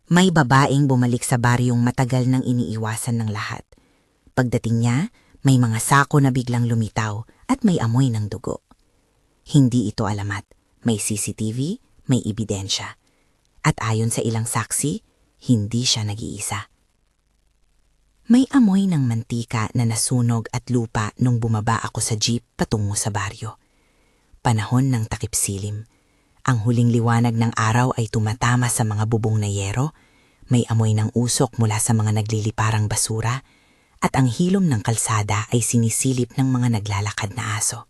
May babaeng bumalik sa baryong matagal nang iniiwasan ng lahat. Pagdating niya, may mga sako na biglang lumitaw at may amoy ng dugo. Hindi ito alamat. May CCTV, may ebidensya. At ayon sa ilang saksi, hindi siya nag-iisa. May amoy ng mantika na nasunog at lupa nung bumaba ako sa jeep patungo sa baryo. Panahon ng takip silim. Ang huling liwanag ng araw ay tumatama sa mga bubong na yero, may amoy ng usok mula sa mga nagliliparang basura, at ang hilom ng kalsada ay sinisilip ng mga naglalakad na aso.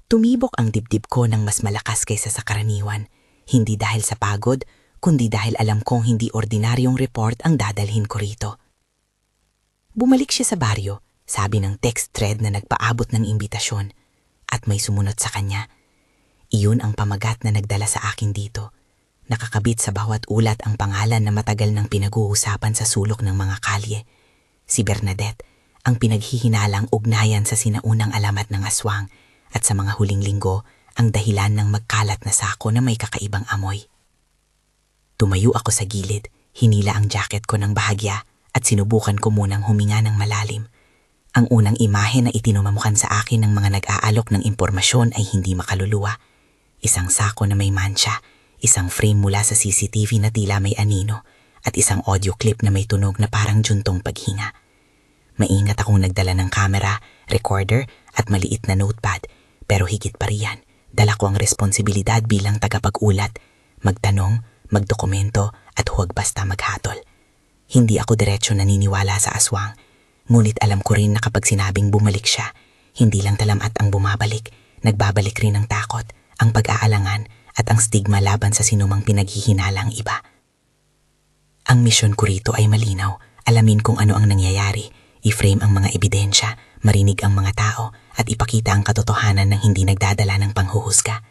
Tumibok ang dibdib ko ng mas malakas kaysa sa karaniwan, hindi dahil sa pagod, kundi dahil alam kong hindi ordinaryong report ang dadalhin ko rito. Bumalik siya sa baryo, sabi ng text thread na nagpaabot ng imbitasyon, at may sumunod sa kanya. Iyon ang pamagat na nagdala sa akin dito. Nakakabit sa bawat ulat ang pangalan na matagal nang pinag-uusapan sa sulok ng mga kalye. Si Bernadette, ang pinaghihinalang ugnayan sa sinaunang alamat ng aswang, at sa mga huling linggo, ang dahilan ng magkalat na sako na may kakaibang amoy. Tumayo ako sa gilid, hinila ang jacket ko ng bahagya, at sinubukan ko munang huminga ng malalim. Ang unang imahe na itinumamukan sa akin ng mga nag-aalok ng impormasyon ay hindi makaluluwa. Isang sako na may mancha, isang frame mula sa CCTV na tila may anino, at isang audio clip na may tunog na parang juntong paghinga. Maingat akong nagdala ng camera, recorder at maliit na notepad, pero higit pa riyan, dala ko ang responsibilidad bilang tagapag-ulat, magtanong, magdokumento at huwag basta maghatol. Hindi ako diretsyo naniniwala sa aswang, ngunit alam ko rin na kapag sinabing bumalik siya, hindi lang talamat ang bumabalik, nagbabalik rin ang takot, ang pag-aalangan at ang stigma laban sa sinumang pinaghihinalang iba. Ang misyon ko rito ay malinaw, alamin kung ano ang nangyayari, i-frame ang mga ebidensya, marinig ang mga tao at ipakita ang katotohanan ng hindi nagdadala ng panghuhusga.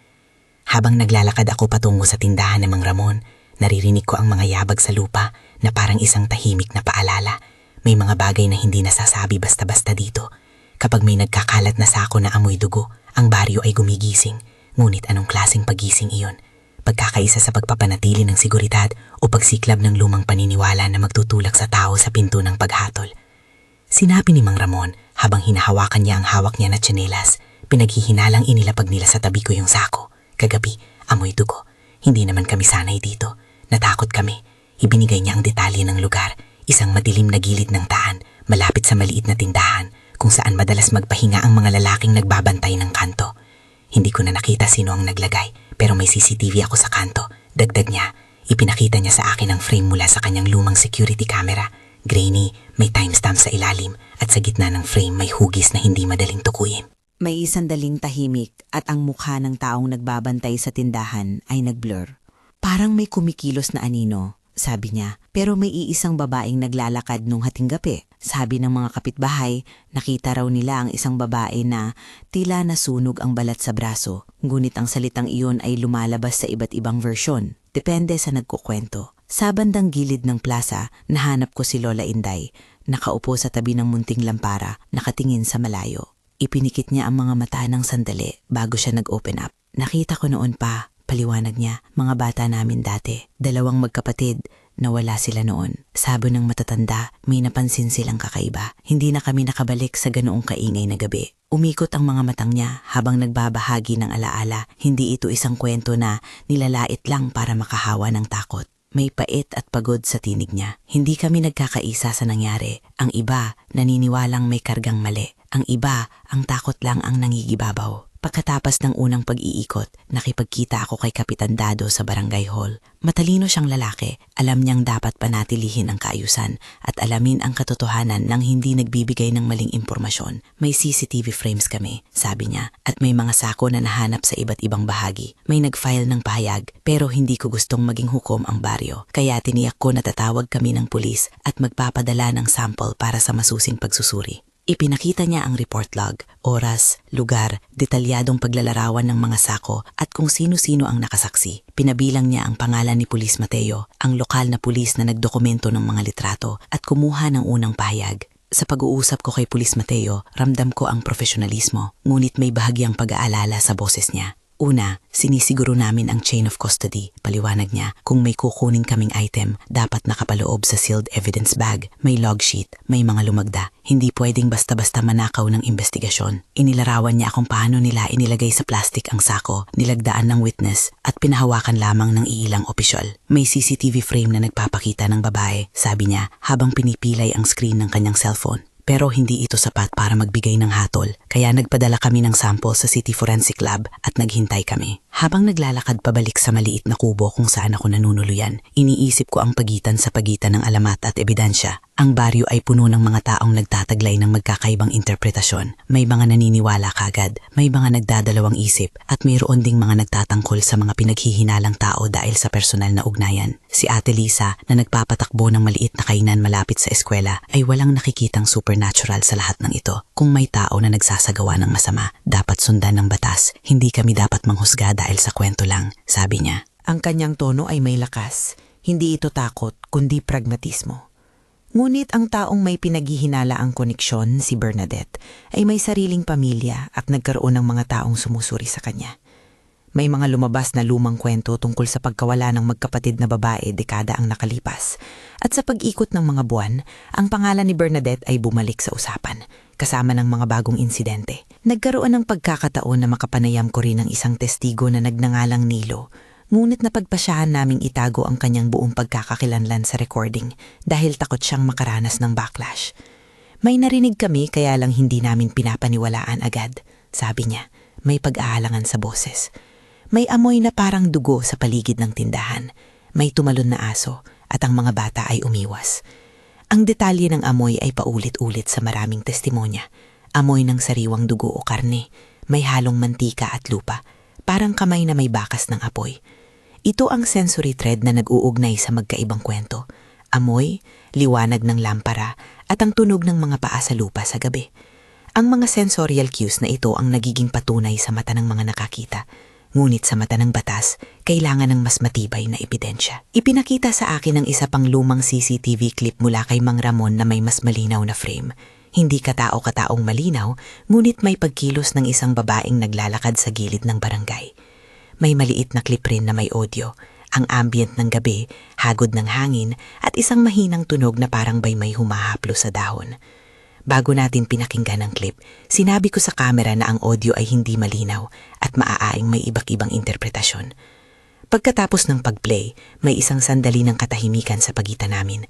Habang naglalakad ako patungo sa tindahan ng Mang Ramon, naririnig ko ang mga yabag sa lupa na parang isang tahimik na paalala. May mga bagay na hindi nasasabi basta-basta dito. Kapag may nagkakalat na sako na amoy dugo, ang baryo ay gumigising. Ngunit anong klaseng pagising iyon? Pagkakaisa sa pagpapanatili ng seguridad o pagsiklab ng lumang paniniwala na magtutulak sa tao sa pinto ng paghatol? Sinabi ni Mang Ramon habang hinahawakan niya ang hawak niya na tsinelas. Pinaghihinalang inilapag nila sa tabi ko yung sako. Kagabi, amoy dugo. Hindi naman kami sanay dito. Natakot kami. Ibinigay niya ang detalye ng lugar. Isang madilim na gilid ng daan, malapit sa maliit na tindahan, kung saan madalas magpahinga ang mga lalaking nagbabantay ng kanto. Hindi ko na nakita sino ang naglagay, pero may CCTV ako sa kanto. Dagdag niya, ipinakita niya sa akin ang frame mula sa kanyang lumang security camera. Grainy, may timestamp sa ilalim, at sa gitna ng frame may hugis na hindi madaling tukuyin. May sandaling tahimik at ang mukha ng taong nagbabantay sa tindahan ay nagblur. Parang may kumikilos na anino, sabi niya, pero may iisang babaeng naglalakad nung hating gabi. Sabi ng mga kapitbahay, nakita raw nila ang isang babae na tila nasunog ang balat sa braso, ngunit ang salitang iyon ay lumalabas sa iba't ibang versyon, depende sa nagkukwento. Sa bandang gilid ng plaza, nahanap ko si Lola Inday, nakaupo sa tabi ng munting lampara, nakatingin sa malayo. Ipinikit niya ang mga mata ng sandali bago siya nag-open up. Nakita ko noon pa, paliwanag niya, mga bata namin dati, 2 magkapatid, nawala sila noon. Sabi ng matatanda, may napansin silang kakaiba. Hindi na kami nakabalik sa ganoong kaingay na gabi. Umikot ang mga matang niya habang nagbabahagi ng alaala. Hindi ito isang kwento na nilalait lang para makahawa ng takot. May pait at pagod sa tinig niya. Hindi kami nagkakaisa sa nangyari. Ang iba, naniniwalang may kargang mali. Ang iba, ang takot lang ang nangigibabaw. Pagkatapos ng unang pag-iikot, nakipagkita ako kay Kapitan Dado sa barangay hall. Matalino siyang lalaki, alam niyang dapat panatilihin ang kaayusan at alamin ang katotohanan nang hindi nagbibigay ng maling impormasyon. May CCTV frames kami, sabi niya, at may mga sako na nahanap sa iba't ibang bahagi. May nag-file ng pahayag, pero hindi ko gustong maging hukom ang baryo. Kaya tiniyak ko na tatawag kami ng pulis at magpapadala ng sample para sa masusing pagsusuri. Ipinakita niya ang report log, oras, lugar, detalyadong paglalarawan ng mga sako at kung sino-sino ang nakasaksi. Pinabilang niya ang pangalan ni Pulis Mateo, ang lokal na pulis na nagdokumento ng mga litrato at kumuha ng unang pahayag. Sa pag-uusap ko kay Pulis Mateo, ramdam ko ang profesionalismo, ngunit may bahagyang pag-aalala sa boses niya. Una, sinisiguro namin ang chain of custody. Paliwanag niya, kung may kukunin kaming item, dapat nakapaloob sa sealed evidence bag, may log sheet, may mga lumagda. Hindi pwedeng basta-basta manakaw ng investigasyon. Inilarawan niya kung paano nila inilagay sa plastic ang sako, nilagdaan ng witness, at pinahawakan lamang ng iilang opisyal. May CCTV frame na nagpapakita ng babae, sabi niya, habang pinipilay ang screen ng kanyang cellphone. Pero hindi ito sapat para magbigay ng hatol, kaya nagpadala kami ng sample sa City Forensic Lab at naghintay kami. Habang naglalakad pabalik sa maliit na kubo kung saan ako nanunuluyan, iniisip ko ang pagitan sa pagitan ng alamat at ebidensya. Ang baryo ay puno ng mga taong nagtataglay ng magkakaibang interpretasyon. May mga naniniwala kagad, may mga nagdadalawang isip, at mayroon ding mga nagtatangkol sa mga pinaghihinalang tao dahil sa personal na ugnayan. Si Ate Lisa, na nagpapatakbo ng maliit na kainan malapit sa eskwela, ay walang nakikitang supernatural sa lahat ng ito. Kung may tao na nagsasagawa ng masama, dapat sundan ng batas. Hindi kami dapat manghusga dahil sa kwento lang, sabi niya. Ang kanyang tono ay may lakas. Hindi ito takot, kundi pragmatismo. Ngunit ang taong may pinaghihinalaang koneksyon, si Bernadette, ay may sariling pamilya at nagkaroon ng mga taong sumusuri sa kanya. May mga lumabas na lumang kwento tungkol sa pagkawala ng magkapatid na babae dekada ang nakalipas. At sa pag-ikot ng mga buwan, ang pangalan ni Bernadette ay bumalik sa usapan, kasama ng mga bagong insidente. Nagkaroon ng pagkakataon na makapanayam ko rin ng isang testigo na nagnangalang Nilo. Ngunit napagpasyahan naming itago ang kanyang buong pagkakakilanlan sa recording dahil takot siyang makaranas ng backlash. May narinig kami kaya lang hindi namin pinapaniwalaan agad, sabi niya. May pag-aalangan sa boses. May amoy na parang dugo sa paligid ng tindahan. May tumalon na aso at ang mga bata ay umiwas. Ang detalye ng amoy ay paulit-ulit sa maraming testimonya. Amoy ng sariwang dugo o karne. May halong mantika at lupa. Parang kamay na may bakas ng apoy. Ito ang sensory thread na nag-uugnay sa magkaibang kwento. Amoy, liwanag ng lampara, at ang tunog ng mga paa sa lupa sa gabi. Ang mga sensorial cues na ito ang nagiging patunay sa mata ng mga nakakita. Ngunit sa mata ng batas, kailangan ng mas matibay na ebidensya. Ipinakita sa akin ang isa pang lumang CCTV clip mula kay Mang Ramon na may mas malinaw na frame. Hindi katao-kataong malinaw, ngunit may pagkilos ng isang babaeng naglalakad sa gilid ng barangay. May maliit na clip rin na may audio, ang ambient ng gabi, hagod ng hangin, at isang mahinang tunog na parang may humahaplo sa dahon. Bago natin pinakinggan ang clip, sinabi ko sa camera na ang audio ay hindi malinaw at maaaring may iba't ibang interpretasyon. Pagkatapos ng pag-play, may isang sandali ng katahimikan sa pagitan namin.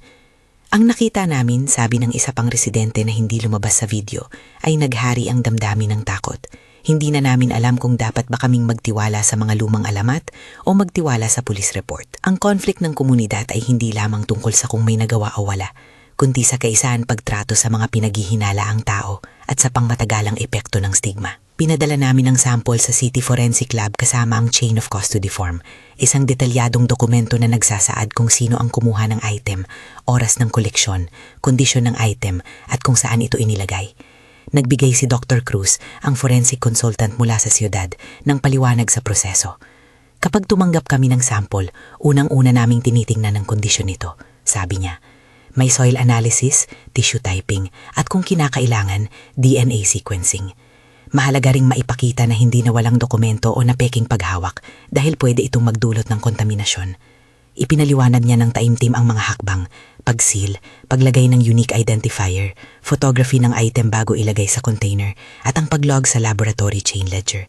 Ang nakita namin, sabi ng isa pang residente na hindi lumabas sa video, ay naghari ang damdamin ng takot. Hindi na namin alam kung dapat ba kaming magtiwala sa mga lumang alamat o magtiwala sa police report. Ang conflict ng komunidad ay hindi lamang tungkol sa kung may nagawa o wala, kundi sa kaisahan pagtrato sa mga pinaghihinalaang tao at sa pangmatagalang epekto ng stigma. Pinadala namin ang sample sa City Forensic Lab kasama ang chain of custody form, isang detalyadong dokumento na nagsasaad kung sino ang kumuha ng item, oras ng koleksyon, kondisyon ng item at kung saan ito inilagay. Nagbigay si Dr. Cruz, ang forensic consultant mula sa siyudad, ng paliwanag sa proseso. Kapag tumanggap kami ng sample, unang-una naming tinitingnan ang kondisyon nito, sabi niya. May soil analysis, tissue typing, at kung kinakailangan, DNA sequencing. Mahalaga ring maipakita na hindi na walang dokumento o napeking paghawak dahil pwede itong magdulot ng kontaminasyon. Ipinaliwanag niya ng taimtim ang mga hakbang, pag-seal, paglagay ng unique identifier, photography ng item bago ilagay sa container, at ang paglog sa laboratory chain ledger.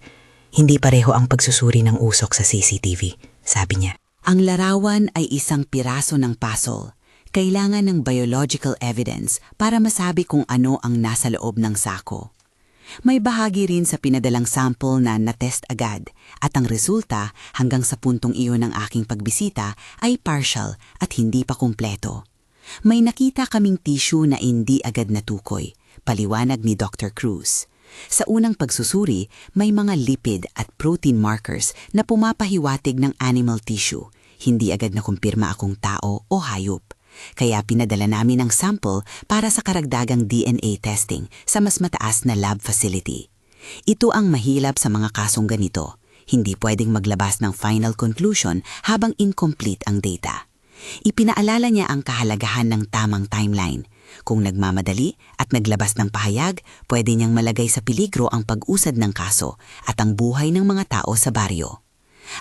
Hindi pareho ang pagsusuri ng usok sa CCTV, sabi niya. Ang larawan ay isang piraso ng puzzle. Kailangan ng biological evidence para masabi kung ano ang nasa loob ng sako. May bahagi rin sa pinadalang sample na natest agad at ang resulta hanggang sa puntong iyon ng aking pagbisita ay partial at hindi pa kumpleto. May nakita kaming tissue na hindi agad natukoy, paliwanag ni Dr. Cruz. Sa unang pagsusuri, may mga lipid at protein markers na pumapahiwatig ng animal tissue. Hindi agad nakumpirma akong tao o hayop. Kaya pinadala namin ang sample para sa karagdagang DNA testing sa mas mataas na lab facility. Ito ang mahilap sa mga kasong ganito. Hindi pwedeng maglabas ng final conclusion habang incomplete ang data. Ipinaalala niya ang kahalagahan ng tamang timeline. Kung nagmamadali at naglabas ng pahayag, pwede niyang malagay sa peligro ang pag-usad ng kaso at ang buhay ng mga tao sa baryo.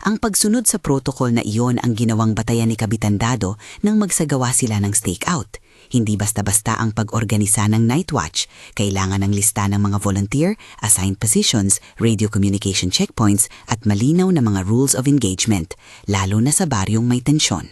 Ang pagsunod sa protocol na iyon ang ginawang batayan ni Kapitan Dado nang magsagawa sila ng stakeout. Hindi basta-basta ang pag-organisa ng night watch. Kailangan ng lista ng mga volunteer, assigned positions, radio communication checkpoints at malinaw na mga rules of engagement, lalo na sa baryong may tensyon.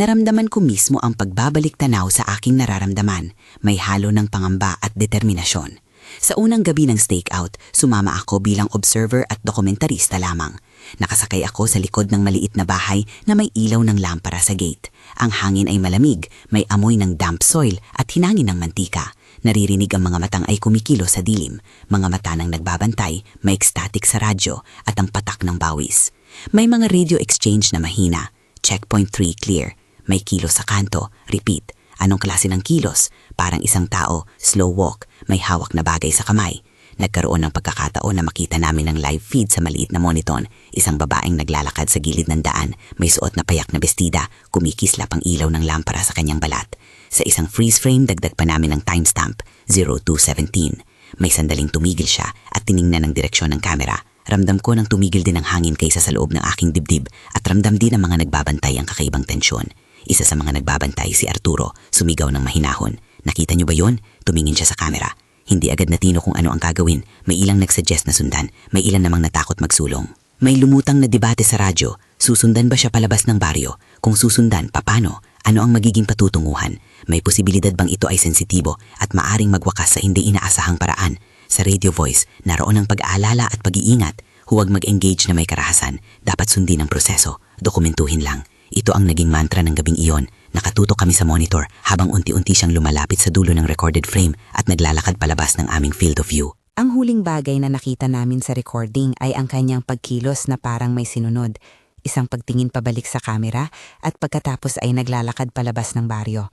Naramdaman ko mismo ang pagbabalik tanaw sa aking nararamdaman, may halo ng pangamba at determinasyon. Sa unang gabi ng stakeout, sumama ako bilang observer at dokumentarista lamang. Nakasakay ako sa likod ng maliit na bahay na may ilaw ng lampara sa gate. Ang hangin ay malamig, may amoy ng damp soil at hinangin ng mantika. Naririnig ang mga matang ay kumikilo sa dilim, mga mata ng nagbabantay, may ecstatic sa radyo at ang patak ng bawis. May mga radio exchange na mahina. Checkpoint 3 clear. May kilos sa kanto. Repeat. Anong klase ng kilos? Parang isang tao, slow walk, may hawak na bagay sa kamay. Nagkaroon ng pagkakataon na makita namin ang live feed sa maliit na monitor. Isang babaeng naglalakad sa gilid ng daan, may suot na payak na bestida, kumikislap ang ilaw ng lampara sa kanyang balat. Sa isang freeze frame, dagdag pa namin ang timestamp, 02:17. May sandaling tumigil siya at tiningnan ang direksyon ng kamera. Ramdam ko nang tumigil din ang hangin kaysa sa loob ng aking dibdib at ramdam din ng mga nagbabantay ang kakaibang tensyon. Isa sa mga nagbabantay, si Arturo, sumigaw ng mahinahon. Nakita niyo ba yon? Tumingin siya sa kamera. Hindi agad natino kung ano ang gagawin. May ilang nagsuggest na sundan. May ilan namang natakot magsulong. May lumutang na debate sa radyo. Susundan ba siya palabas ng baryo? Kung susundan, papano? Ano ang magiging patutunguhan? May posibilidad bang ito ay sensitibo at maaring magwakas sa hindi inaasahang paraan? Sa radio voice, naroon ang pag-aalala at pag-iingat. Huwag mag-engage na may karahasan. Dapat sundin ang proseso. Dokumentuhin lang. Ito ang naging mantra ng gabing iyon. Nakatutok kami sa monitor habang unti-unti siyang lumalapit sa dulo ng recorded frame at naglalakad palabas ng aming field of view. Ang huling bagay na nakita namin sa recording ay ang kanyang pagkilos na parang may sinunod. Isang pagtingin pabalik sa kamera at pagkatapos ay naglalakad palabas ng baryo.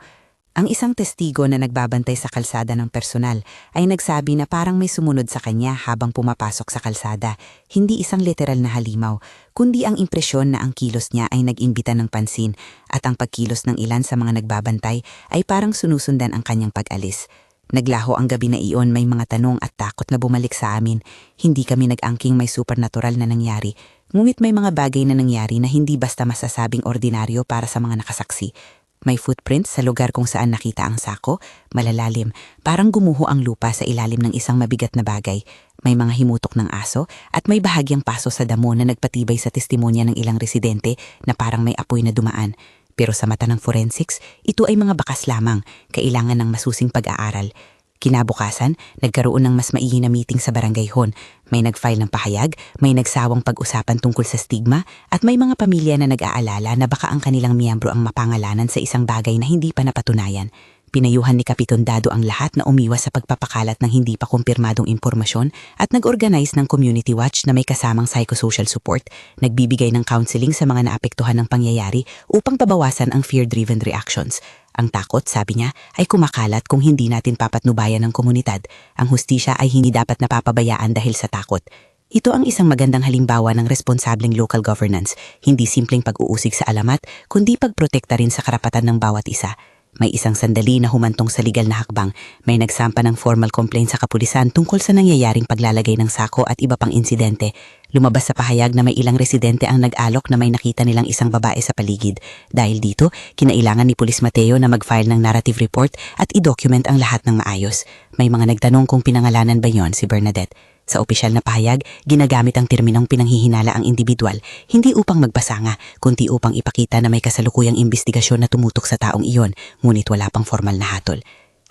Ang isang testigo na nagbabantay sa kalsada ng personal ay nagsabi na parang may sumunod sa kanya habang pumapasok sa kalsada. Hindi isang literal na halimaw, kundi ang impresyon na ang kilos niya ay nag-imbita ng pansin at ang pagkilos ng ilan sa mga nagbabantay ay parang sunusundan ang kanyang pag-alis. Naglaho ang gabi na iyon, may mga tanong at takot na bumalik sa amin. Hindi kami nag-angking may supernatural na nangyari, ngunit may mga bagay na nangyari na hindi basta masasabing ordinaryo para sa mga nakasaksi. May footprints sa lugar kung saan nakita ang sako, malalalim, parang gumuho ang lupa sa ilalim ng isang mabigat na bagay. May mga himutok ng aso at may bahagyang paso sa damo na nagpatibay sa testimonya ng ilang residente na parang may apoy na dumaan. Pero sa mata ng forensics, ito ay mga bakas lamang, kailangan ng masusing pag-aaral. Kinabukasan, nagkaroon ng mas maigi na meeting sa barangay hall. May nag-file ng pahayag, may nagsawang pag-usapan tungkol sa stigma, at may mga pamilya na nag-aalala na baka ang kanilang miyembro ang mapangalanan sa isang bagay na hindi pa napatunayan. Pinayuhan ni Kapitan Dado ang lahat na umiwas sa pagpapakalat ng hindi pa kumpirmadong impormasyon at nag-organize ng community watch na may kasamang psychosocial support, nagbibigay ng counseling sa mga naapektuhan ng pangyayari upang pabawasan ang fear-driven reactions. Ang takot, sabi niya, ay kumakalat kung hindi natin papatnubayan ng komunidad. Ang hustisya ay hindi dapat napapabayaan dahil sa takot. Ito ang isang magandang halimbawa ng responsableng local governance, hindi simpleng pag-uusig sa alamat, kundi pagprotekta rin sa karapatan ng bawat isa. May isang sandali na humantong sa legal na hakbang. May nagsampa ng formal complaint sa kapulisan tungkol sa nangyayaring paglalagay ng sako at iba pang insidente. Lumabas sa pahayag na may ilang residente ang nag-alok na may nakita nilang isang babae sa paligid. Dahil dito, kinailangan ni Pulis Mateo na mag-file ng narrative report at i-document ang lahat ng maayos. May mga nagtanong kung pinangalanan ba yon si Bernadette. Sa opisyal na pahayag, ginagamit ang terminong pinanghihinala ang individual, hindi upang magbasanga, kundi upang ipakita na may kasalukuyang investigasyon na tumutok sa taong iyon, ngunit wala pang formal na hatol.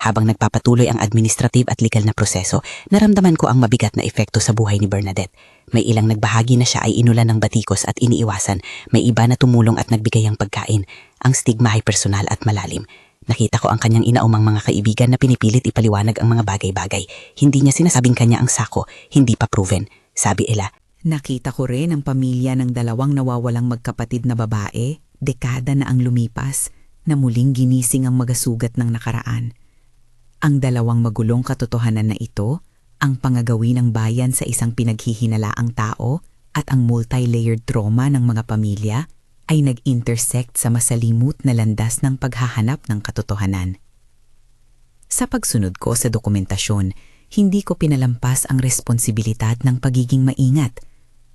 Habang nagpapatuloy ang administrative at legal na proseso, naramdaman ko ang mabigat na epekto sa buhay ni Bernadette. May ilang nagbahagi na siya ay inulan ng batikos at iniiwasan, may iba na tumulong at nagbigay ang pagkain. Ang stigma ay personal at malalim. Nakita ko ang kanyang inaumang mga kaibigan na pinipilit ipaliwanag ang mga bagay-bagay. Hindi niya sinasabing kanya ang sako, hindi pa proven, sabi Ella. Nakita ko rin ang pamilya ng dalawang nawawalang magkapatid na babae, dekada na ang lumipas, na muling ginising ang magasugat ng nakaraan. Ang dalawang magulong katotohanan na ito, ang pangagawi ng bayan sa isang pinaghihinalaang tao at ang multi-layered trauma ng mga pamilya, ay nag-intersect sa masalimut na landas ng paghahanap ng katotohanan. Sa pagsunod ko sa dokumentasyon, hindi ko pinalampas ang responsibilidad ng pagiging maingat.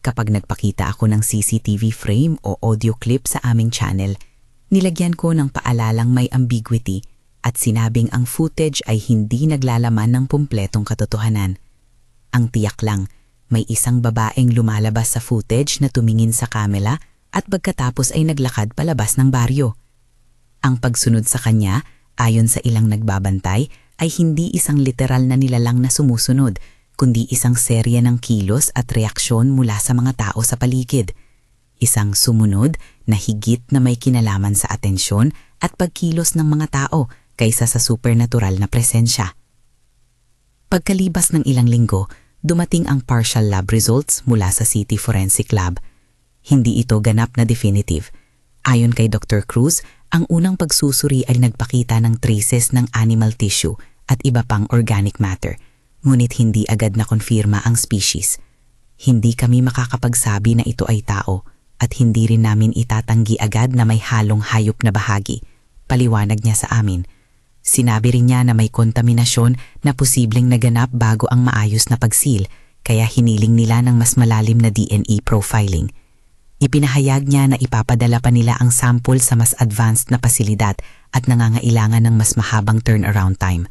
Kapag nagpakita ako ng CCTV frame o audio clip sa aming channel, nilagyan ko ng paalalang may ambiguity at sinabing ang footage ay hindi naglalaman ng kumpletong katotohanan. Ang tiyak lang, may isang babaeng lumalabas sa footage na tumingin sa kamera at pagkatapos ay naglakad palabas ng baryo. Ang pagsunod sa kanya, ayon sa ilang nagbabantay, ay hindi isang literal na nilalang na sumusunod, kundi isang serye ng kilos at reaksyon mula sa mga tao sa paligid. Isang sumunod na higit na may kinalaman sa atensyon at pagkilos ng mga tao kaysa sa supernatural na presensya. Pagkalibas ng ilang linggo, dumating ang partial lab results mula sa City Forensic Lab. Hindi ito ganap na definitive. Ayon kay Dr. Cruz, ang unang pagsusuri ay nagpakita ng traces ng animal tissue at iba pang organic matter, ngunit hindi agad na konfirma ang species. Hindi kami makakapagsabi na ito ay tao at hindi rin namin itatanggi agad na may halong hayop na bahagi. Paliwanag niya sa amin. Sinabi rin niya na may kontaminasyon na posibleng naganap bago ang maayos na pagsil, kaya hiniling nila ng mas malalim na DNA profiling. Ipinahayag niya na ipapadala pa nila ang sample sa mas advanced na pasilidad at nangangailangan ng mas mahabang turnaround time.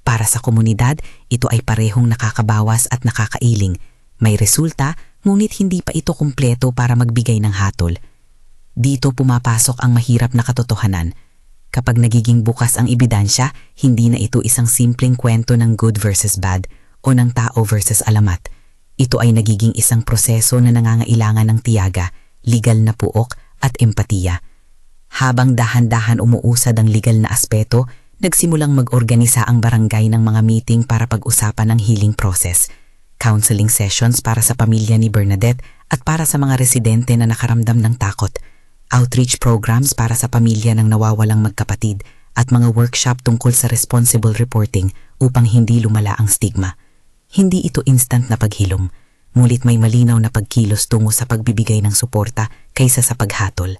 Para sa komunidad, ito ay parehong nakakabawas at nakakailing. May resulta, ngunit hindi pa ito kumpleto para magbigay ng hatol. Dito pumapasok ang mahirap na katotohanan. Kapag nagiging bukas ang ebidensya, hindi na ito isang simpleng kwento ng good versus bad o ng tao versus alamat. Ito ay nagiging isang proseso na nangangailangan ng tiyaga, legal na puok at empatiya. Habang dahan-dahan umuusad ang legal na aspeto, nagsimulang mag-organisa ang barangay ng mga meeting para pag-usapan ang healing process, counseling sessions para sa pamilya ni Bernadette at para sa mga residente na nakaramdam ng takot, outreach programs para sa pamilya ng nawawalang magkapatid at mga workshop tungkol sa responsible reporting upang hindi lumala ang stigma. Hindi ito instant na paghilom, ngunit may malinaw na pagkilos tungo sa pagbibigay ng suporta kaysa sa paghatol.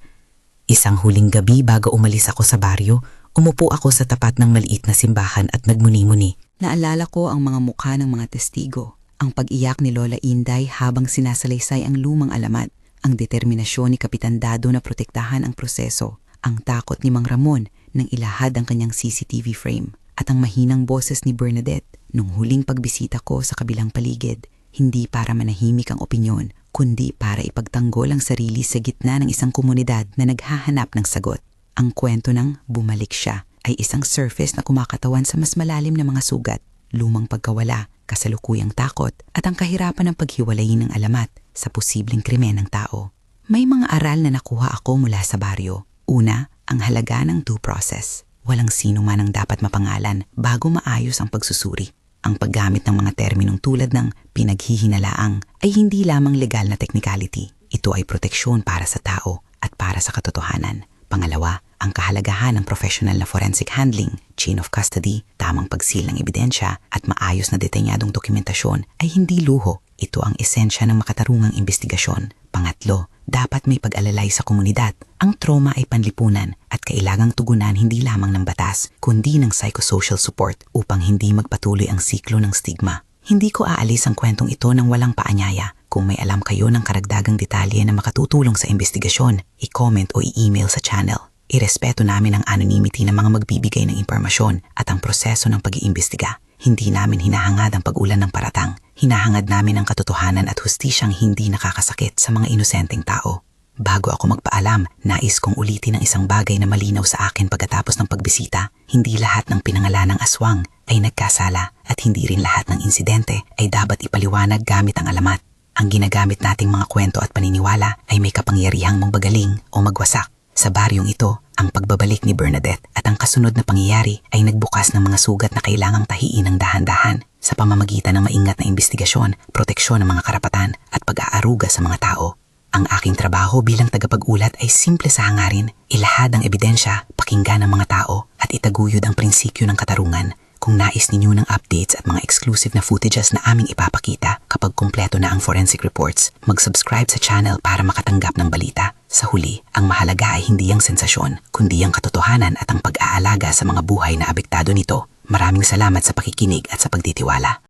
Isang huling gabi bago umalis ako sa baryo, umupo ako sa tapat ng maliit na simbahan at nagmuni-muni. Naalala ko ang mga mukha ng mga testigo, ang pag-iyak ni Lola Inday habang sinasalaysay ang lumang alamat, ang determinasyon ni Kapitan Dado na protektahan ang proseso, ang takot ni Mang Ramon nang ilahad ang kanyang CCTV frame, at ang mahinang boses ni Bernadette nung huling pagbisita ko sa kabilang paligid, hindi para manahimik ang opinyon, kundi para ipagtanggol ang sarili sa gitna ng isang komunidad na naghahanap ng sagot. Ang kwento ng bumalik siya ay isang surface na kumakatawan sa mas malalim na mga sugat, lumang pagkawala, kasalukuyang takot, at ang kahirapan ng paghiwalayin ng alamat sa posibleng krimen ng tao. May mga aral na nakuha ako mula sa baryo. Una, ang halaga ng due process. Walang sino man ang dapat mapangalan bago maayos ang pagsusuri. Ang paggamit ng mga terminong tulad ng pinaghihinalaang ay hindi lamang legal na technicality. Ito ay proteksyon para sa tao at para sa katotohanan. Pangalawa, ang kahalagahan ng professional na forensic handling, chain of custody, tamang pagsil ng ebidensya at maayos na detanyadong dokumentasyon ay hindi luho. Ito ang esensya ng makatarungang investigasyon. Pangatlo, dapat may pag-alalay sa komunidad. Ang trauma ay panlipunan at kailangang tugunan hindi lamang ng batas, kundi ng psychosocial support upang hindi magpatuloy ang siklo ng stigma. Hindi ko aalis ang kwentong ito ng walang paanyaya. Kung may alam kayo ng karagdagang detalye na makatutulong sa investigasyon, i-comment o i-email sa channel. Irespeto namin ang anonymity ng mga magbibigay ng impormasyon at ang proseso ng pag-iimbestiga. Hindi namin hinahangad ang pag-ulan ng paratang. Hinahangad namin ang katotohanan at hustisyang hindi nakakasakit sa mga inosenteng tao. Bago ako magpaalam, nais kong ulitin ang isang bagay na malinaw sa akin pagkatapos ng pagbisita. Hindi lahat ng pinangalanang aswang ay nagkasala at hindi rin lahat ng insidente ay dapat ipaliwanag gamit ang alamat. Ang ginagamit nating mga kwento at paniniwala ay may kapangyarihang magbagaling o magwasak. Sa baryong ito, ang pagbabalik ni Bernadette at ang kasunod na pangyayari ay nagbukas ng mga sugat na kailangang tahiin ng dahan-dahan sa pamamagitan ng maingat na investigasyon, proteksyon ng mga karapatan at pag-aaruga sa mga tao. Ang aking trabaho bilang tagapag-ulat ay simple sa hangarin, ilahad ang ebidensya, pakinggan ang mga tao at itaguyod ang prinsipyo ng katarungan. Kung nais ninyo ng updates at mga exclusive na footages na aming ipapakita kapag kumpleto na ang forensic reports, mag-subscribe sa channel para makatanggap ng balita. Sa huli, ang mahalaga ay hindi ang sensasyon, kundi ang katotohanan at ang pag-aalaga sa mga buhay na apektado nito. Maraming salamat sa pakikinig at sa pagtitiwala.